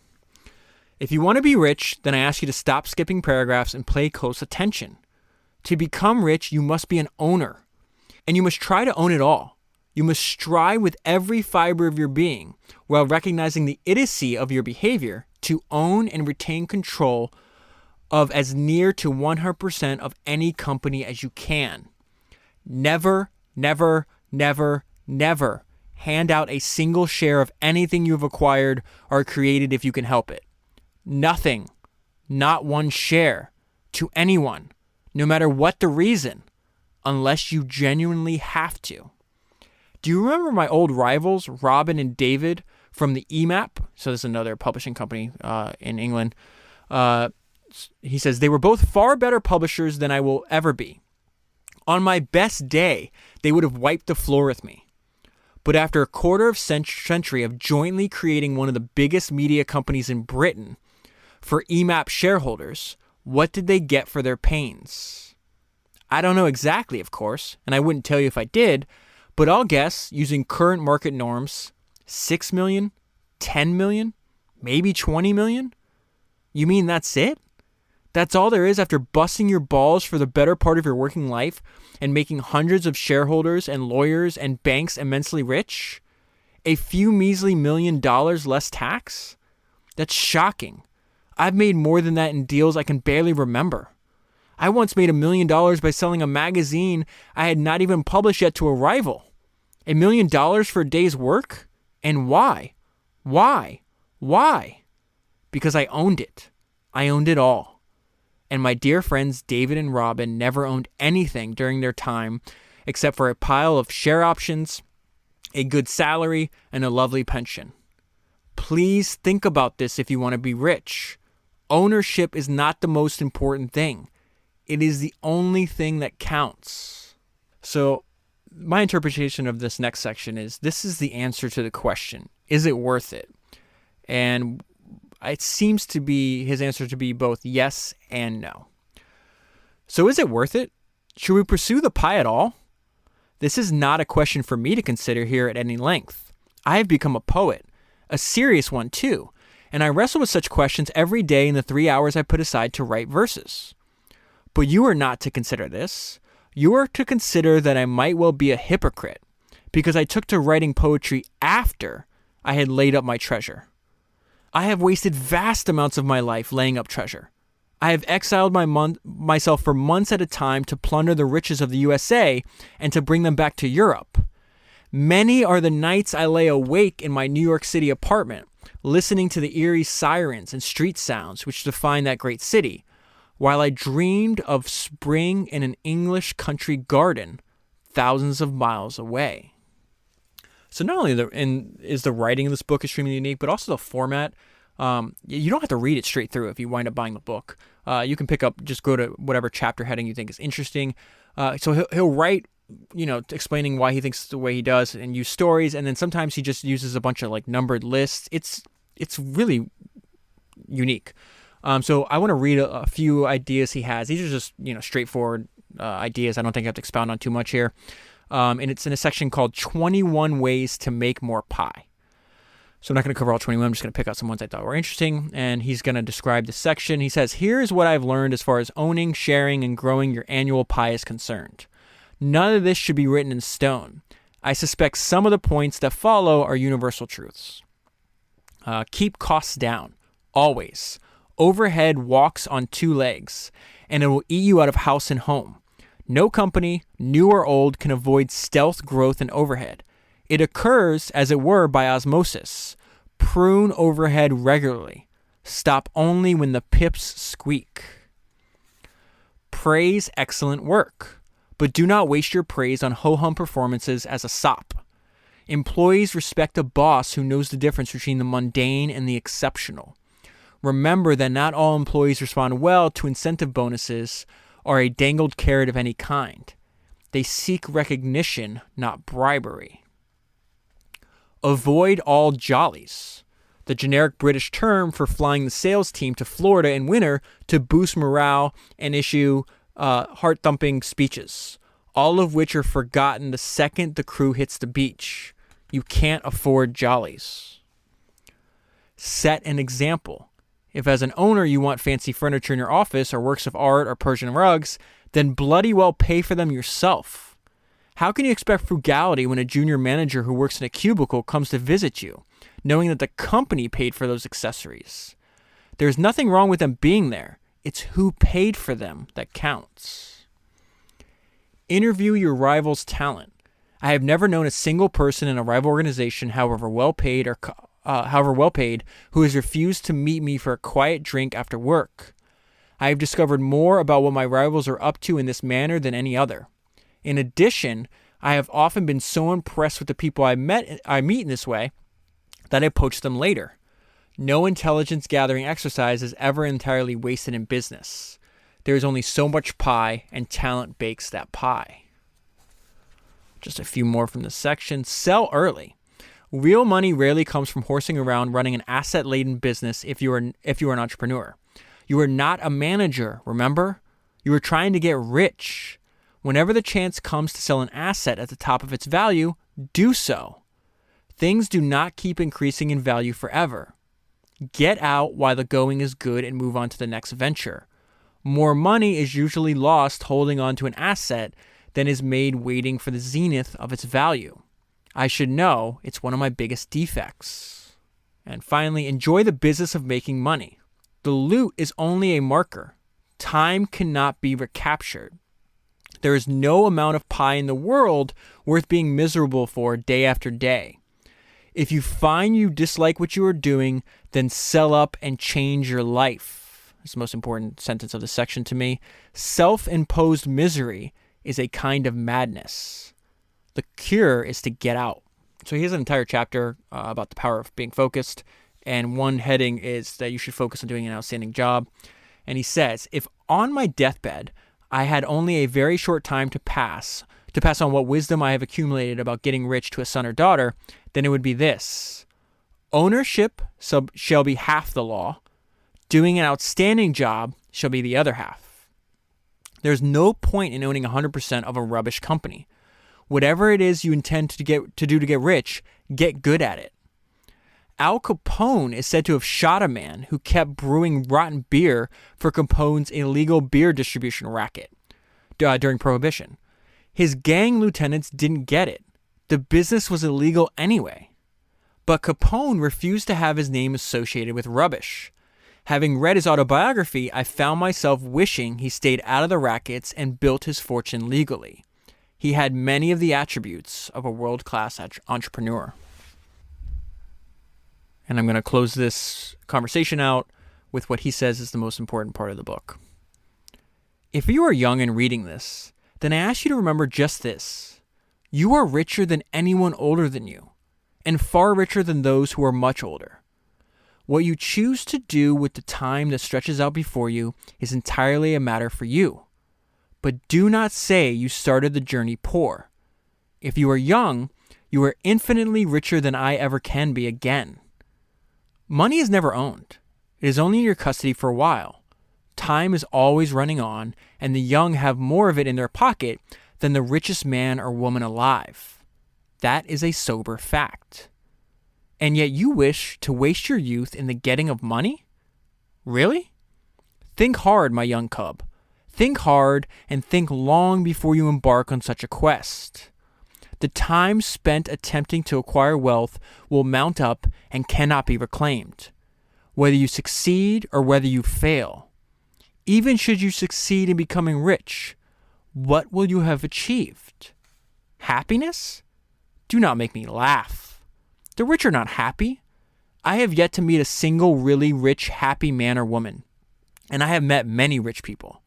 If you want to be rich, then I ask you to stop skipping paragraphs and pay close attention. To become rich, you must be an owner, and you must try to own it all. You must strive with every fiber of your being, while recognizing the idiocy of your behavior, to own and retain control of as near to 100% of any company as you can. Never, never, never, never hand out a single share of anything you've acquired or created if you can help it. Nothing, not one share, to anyone. No matter what the reason, unless you genuinely have to. Do you remember my old rivals, Robin and David, from the EMAP? So this is another publishing company in England. He says, they were both far better publishers than I will ever be. On my best day, they would have wiped the floor with me. But after a quarter of century of jointly creating one of the biggest media companies in Britain for EMAP shareholders, what did they get for their pains? I don't know exactly, of course, and I wouldn't tell you if I did, but I'll guess, using current market norms, 6 million, 10 million, maybe 20 million? You mean that's it? That's all there is after busting your balls for the better part of your working life and making hundreds of shareholders and lawyers and banks immensely rich? A few measly $1 million less tax? That's shocking. I've made more than that in deals I can barely remember. I once made $1 million by selling a magazine I had not even published yet to a rival. $1 million for a day's work? And why? Why? Why? Because I owned it. I owned it all. And my dear friends David and Robin never owned anything during their time except for a pile of share options, a good salary, and a lovely pension. Please think about this if you want to be rich. Ownership is not the most important thing. It is the only thing that counts. So my interpretation of this next section is this is the answer to the question, is it worth it? And it seems to be his answer to be both yes and no. So is it worth it? Should we pursue the pie at all? This is not a question for me to consider here at any length. I have become a poet, a serious one too, and I wrestle with such questions every day in the 3 hours I put aside to write verses. But you are not to consider this. You are to consider that I might well be a hypocrite, because I took to writing poetry after I had laid up my treasure. I have wasted vast amounts of my life laying up treasure. I have exiled myself for months at a time to plunder the riches of the USA and to bring them back to Europe. Many are the nights I lay awake in my New York City apartment, listening to the eerie sirens and street sounds which define that great city, while I dreamed of spring in an English country garden thousands of miles away. So not only is the writing of this book extremely unique, but also the format. You don't have to read it straight through if you wind up buying the book. You can just go to whatever chapter heading you think is interesting. So he'll write explaining why he thinks the way he does and use stories. And then sometimes he just uses a bunch of like numbered lists. It's really unique. So I want to read a few ideas he has. These are just, straightforward ideas. I don't think I have to expound on too much here. And it's in a section called 21 Ways to Make More Pie. So I'm not going to cover all 21. I'm just going to pick out some ones I thought were interesting. And he's going to describe the section. He says, here's what I've learned as far as owning, sharing, and growing your annual pie is concerned. None of this should be written in stone. I suspect some of the points that follow are universal truths. Keep costs down. Always. Overhead walks on two legs, and it will eat you out of house and home. No company, new or old, can avoid stealth growth and overhead. It occurs, as it were, by osmosis. Prune overhead regularly. Stop only when the pips squeak. Praise excellent work, but do not waste your praise on ho-hum performances as a sop. Employees respect a boss who knows the difference between the mundane and the exceptional. Remember that not all employees respond well to incentive bonuses or a dangled carrot of any kind. They seek recognition, not bribery. Avoid all jollies, the generic British term for flying the sales team to Florida in winter to boost morale and issue heart-thumping speeches, all of which are forgotten the second the crew hits the beach. You can't afford jollies. Set an example. If as an owner you want fancy furniture in your office or works of art or Persian rugs, then bloody well pay for them yourself. How can you expect frugality when a junior manager who works in a cubicle comes to visit you, knowing that the company paid for those accessories? There's nothing wrong with them being there. It's who paid for them that counts. Interview your rival's talent. I have never known a single person in a rival organization, however well paid, who has refused to meet me for a quiet drink after work. I have discovered more about what my rivals are up to in this manner than any other. In addition, I have often been so impressed with the people I meet in this way that I poach them later. No intelligence gathering exercise is ever entirely wasted in business. There is only so much pie, and talent bakes that pie. Just a few more from this section. Sell early. Real money rarely comes from horsing around running an asset-laden business if you are an entrepreneur. You are not a manager, remember? You are trying to get rich. Whenever the chance comes to sell an asset at the top of its value, do so. Things do not keep increasing in value forever. Get out while the going is good and move on to the next venture. More money is usually lost holding on to an asset than is made waiting for the zenith of its value. I should know, it's one of my biggest defects. And finally, enjoy the business of making money. The loot is only a marker. Time cannot be recaptured. There is no amount of pie in the world worth being miserable for day after day. If you find you dislike what you are doing, then sell up and change your life. That's the most important sentence of the section to me. Self-imposed misery is a kind of madness. The cure is to get out. So he has an entire chapter about the power of being focused. And one heading is that you should focus on doing an outstanding job. And he says, if on my deathbed, I had only a very short time to pass on what wisdom I have accumulated about getting rich to a son or daughter, then it would be this. Ownership shall be half the law. Doing an outstanding job shall be the other half. There's no point in owning 100% of a rubbish company. Whatever it is you intend to do to get rich, get good at it. Al Capone is said to have shot a man who kept brewing rotten beer for Capone's illegal beer distribution racket during Prohibition. His gang lieutenants didn't get it. The business was illegal anyway. But Capone refused to have his name associated with rubbish. Having read his autobiography, I found myself wishing he stayed out of the rackets and built his fortune legally. He had many of the attributes of a world-class entrepreneur. And I'm going to close this conversation out with what he says is the most important part of the book. If you are young and reading this, then I ask you to remember just this. You are richer than anyone older than you, and far richer than those who are much older. What you choose to do with the time that stretches out before you is entirely a matter for you. But do not say you started the journey poor. If you are young, you are infinitely richer than I ever can be again. Money is never owned. It is only in your custody for a while. Time is always running on, and the young have more of it in their pocket than the richest man or woman alive. That is a sober fact. And yet you wish to waste your youth in the getting of money? Really? Think hard, my young cub. Think hard and think long before you embark on such a quest. The time spent attempting to acquire wealth will mount up and cannot be reclaimed, whether you succeed or whether you fail. Even should you succeed in becoming rich, what will you have achieved? Happiness? Do not make me laugh. The rich are not happy. I have yet to meet a single really rich, happy man or woman, and I have met many rich people.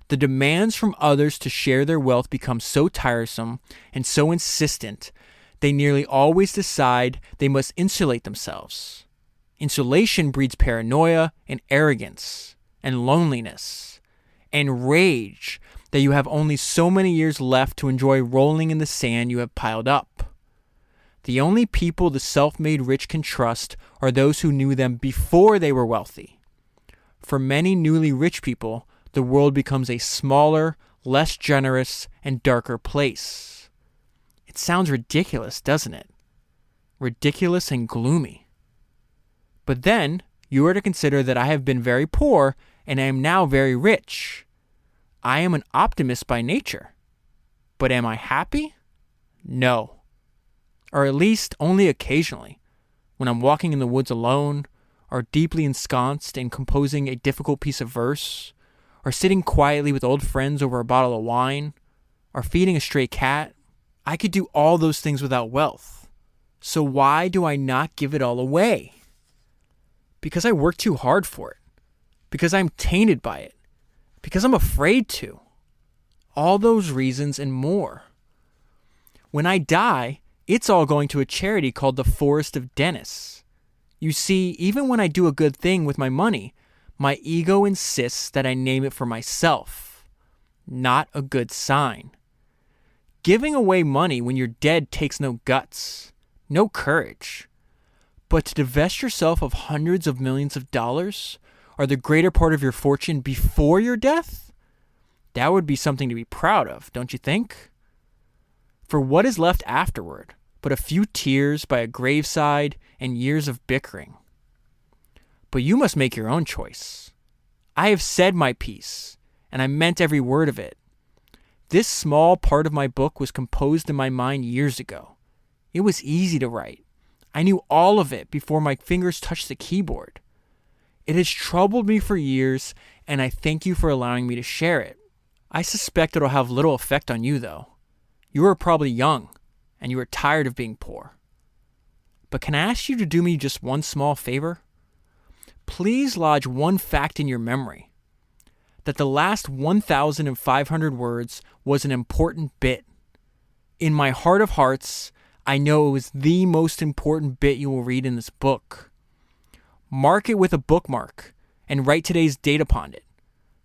The demands from others to share their wealth become so tiresome and so insistent, they nearly always decide they must insulate themselves. Insulation breeds paranoia and arrogance and loneliness and rage that you have only so many years left to enjoy rolling in the sand you have piled up. The only people the self-made rich can trust are those who knew them before they were wealthy. For many newly rich people, the world becomes a smaller, less generous, and darker place. It sounds ridiculous, doesn't it? Ridiculous and gloomy. But then, you are to consider that I have been very poor, and I am now very rich. I am an optimist by nature. But am I happy? No. Or at least only occasionally, when I'm walking in the woods alone, or deeply ensconced in composing a difficult piece of verse, or sitting quietly with old friends over a bottle of wine, or feeding a stray cat. I could do all those things without wealth. So why do I not give it all away? Because I work too hard for it. Because I'm tainted by it. Because I'm afraid to. All those reasons and more. When I die, it's all going to a charity called the Forest of Dennis. You see, even when I do a good thing with my money, my ego insists that I name it for myself. Not a good sign. Giving away money when you're dead takes no guts, no courage. But to divest yourself of hundreds of millions of dollars, or the greater part of your fortune before your death? That would be something to be proud of, don't you think? For what is left afterward but a few tears by a graveside and years of bickering? But you must make your own choice. I have said my piece, and I meant every word of it. This small part of my book was composed in my mind years ago. It was easy to write. I knew all of it before my fingers touched the keyboard. It has troubled me for years, and I thank you for allowing me to share it. I suspect it'll have little effect on you, though. You are probably young, and you are tired of being poor. But can I ask you to do me just one small favor? Please lodge one fact in your memory. That the last 1,500 words was an important bit. In my heart of hearts, I know it was the most important bit you will read in this book. Mark it with a bookmark and write today's date upon it.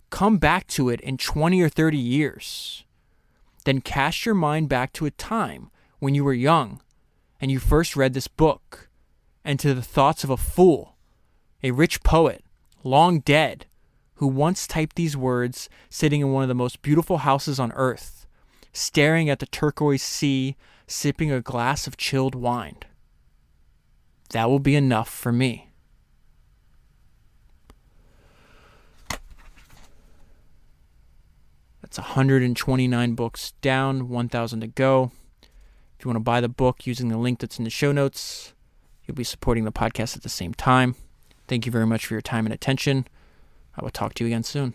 Come back to it in 20 or 30 years. Then cast your mind back to a time when you were young and you first read this book, and to the thoughts of a fool, a rich poet, long dead, who once typed these words sitting in one of the most beautiful houses on earth, staring at the turquoise sea, sipping a glass of chilled wine. That will be enough for me. That's 129 books down, 1,000 to go. If you want to buy the book using the link that's in the show notes, you'll be supporting the podcast at the same time. Thank you very much for your time and attention. I will talk to you again soon.